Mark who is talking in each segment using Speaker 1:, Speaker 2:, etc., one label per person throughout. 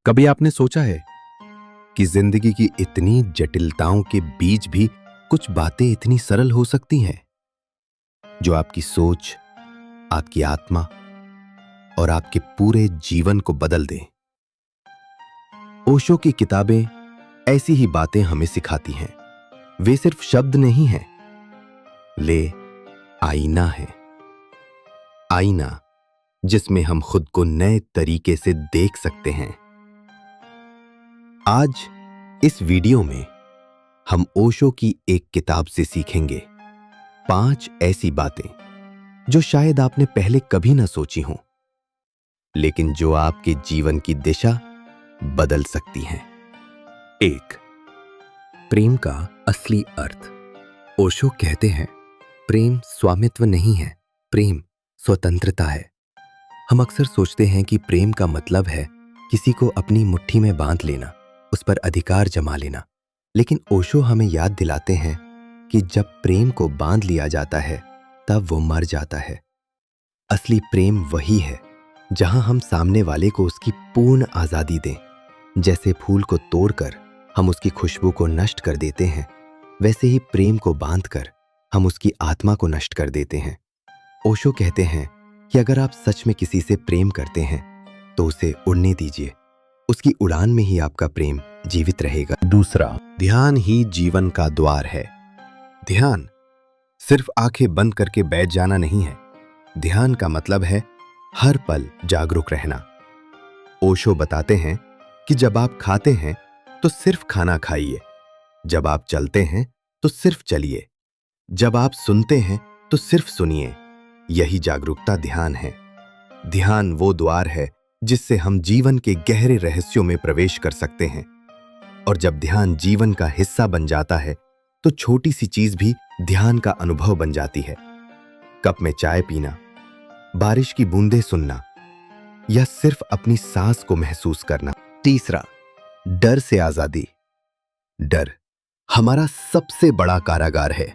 Speaker 1: कभी आपने सोचा है कि जिंदगी की इतनी जटिलताओं के बीच भी कुछ बातें इतनी सरल हो सकती हैं जो आपकी सोच, आपकी आत्मा और आपके पूरे जीवन को बदल दें। ओशो की किताबें ऐसी ही बातें हमें सिखाती हैं। वे सिर्फ शब्द नहीं हैं, ले आईना है। आईना जिसमें हम खुद को नए तरीके से देख सकते हैं। आज इस वीडियो में हम ओशो की एक किताब से सीखेंगे 5 ऐसी बातें जो शायद आपने पहले कभी ना सोची हों, लेकिन जो आपके जीवन की दिशा बदल सकती हैं। 1. प्रेम का असली अर्थ। ओशो कहते हैं, प्रेम स्वामित्व नहीं है, प्रेम स्वतंत्रता है। हम अक्सर सोचते हैं कि प्रेम का मतलब है किसी को अपनी मुट्ठी में बांध लेना, उस पर अधिकार जमा लेना। लेकिन ओशो हमें याद दिलाते हैं कि जब प्रेम को बांध लिया जाता है तब वो मर जाता है। असली प्रेम वही है जहां हम सामने वाले को उसकी पूर्ण आजादी दें। जैसे फूल को तोड़कर हम उसकी खुशबू को नष्ट कर देते हैं, वैसे ही प्रेम को बांधकर हम उसकी आत्मा को नष्ट कर देते हैं। ओशो कहते हैं कि अगर आप सच में किसी से प्रेम करते हैं तो उसे उड़ने दीजिए। उसकी उड़ान में ही आपका प्रेम जीवित रहेगा। दूसरा, ध्यान ही जीवन का द्वार है। ध्यान सिर्फ आंखें बंद करके बैठ जाना नहीं है। ध्यान का मतलब है हर पल जागरूक रहना। ओशो बताते हैं कि जब आप खाते हैं तो सिर्फ खाना खाइए, जब आप चलते हैं तो सिर्फ चलिए, जब आप सुनते हैं तो सिर्फ सुनिए। यही जागरूकता ध्यान है। ध्यान वो द्वार है जिससे हम जीवन के गहरे रहस्यों में प्रवेश कर सकते हैं। और जब ध्यान जीवन का हिस्सा बन जाता है तो छोटी सी चीज भी ध्यान का अनुभव बन जाती है। कप में चाय पीना, बारिश की बूंदें सुनना या सिर्फ अपनी सांस को महसूस करना। तीसरा, डर से आजादी। डर हमारा सबसे बड़ा कारागार है।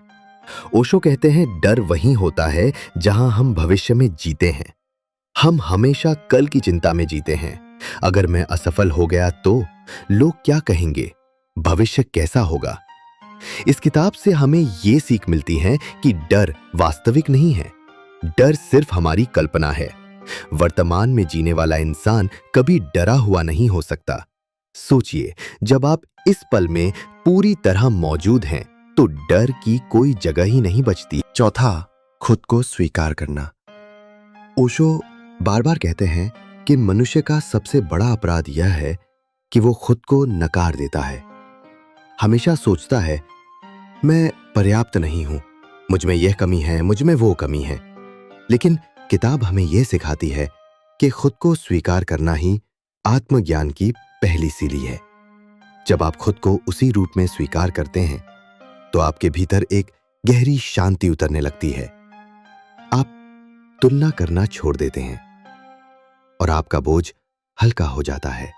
Speaker 1: ओशो कहते हैं, डर वहीं होता है जहां हम भविष्य में जीते हैं। हम हमेशा कल की चिंता में जीते हैं। अगर मैं असफल हो गया तो लोग क्या कहेंगे, भविष्य कैसा होगा। इस किताब से हमें यह सीख मिलती है कि डर वास्तविक नहीं है, डर सिर्फ हमारी कल्पना है। वर्तमान में जीने वाला इंसान कभी डरा हुआ नहीं हो सकता। सोचिए, जब आप इस पल में पूरी तरह मौजूद हैं तो डर की कोई जगह ही नहीं बचती। चौथा, खुद को स्वीकार करना। ओशो बार बार कहते हैं कि मनुष्य का सबसे बड़ा अपराध यह है कि वो खुद को नकार देता है। हमेशा सोचता है, मैं पर्याप्त नहीं हूं, मुझ में यह कमी है, मुझ में वो कमी है। लेकिन किताब हमें यह सिखाती है कि खुद को स्वीकार करना ही आत्मज्ञान की पहली सीढ़ी है। जब आप खुद को उसी रूप में स्वीकार करते हैं तो आपके भीतर एक गहरी शांति उतरने लगती है। आप तुलना करना छोड़ देते हैं और आपका बोझ हल्का हो जाता है।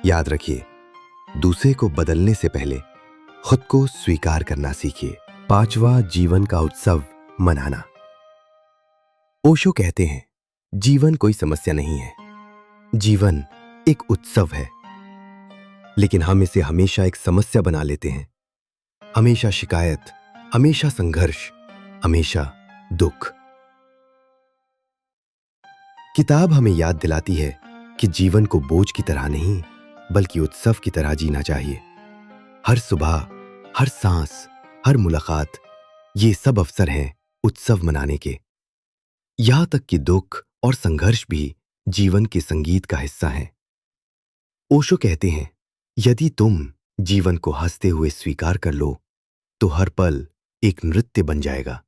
Speaker 1: याद रखिए, दूसरे को बदलने से पहले खुद को स्वीकार करना सीखिए। पांचवा, जीवन का उत्सव मनाना। ओशो कहते हैं, जीवन कोई समस्या नहीं है, जीवन एक उत्सव है। लेकिन हम इसे हमेशा एक समस्या बना लेते हैं। हमेशा शिकायत, हमेशा संघर्ष, हमेशा दुख। किताब हमें याद दिलाती है कि जीवन को बोझ की तरह नहीं बल्कि उत्सव की तरह जीना चाहिए। हर सुबह, हर सांस, हर मुलाकात, ये सब अवसर हैं उत्सव मनाने के। यहां तक कि दुख और संघर्ष भी जीवन के संगीत का हिस्सा हैं। ओशो कहते हैं, यदि तुम जीवन को हंसते हुए स्वीकार कर लो तो हर पल एक नृत्य बन जाएगा।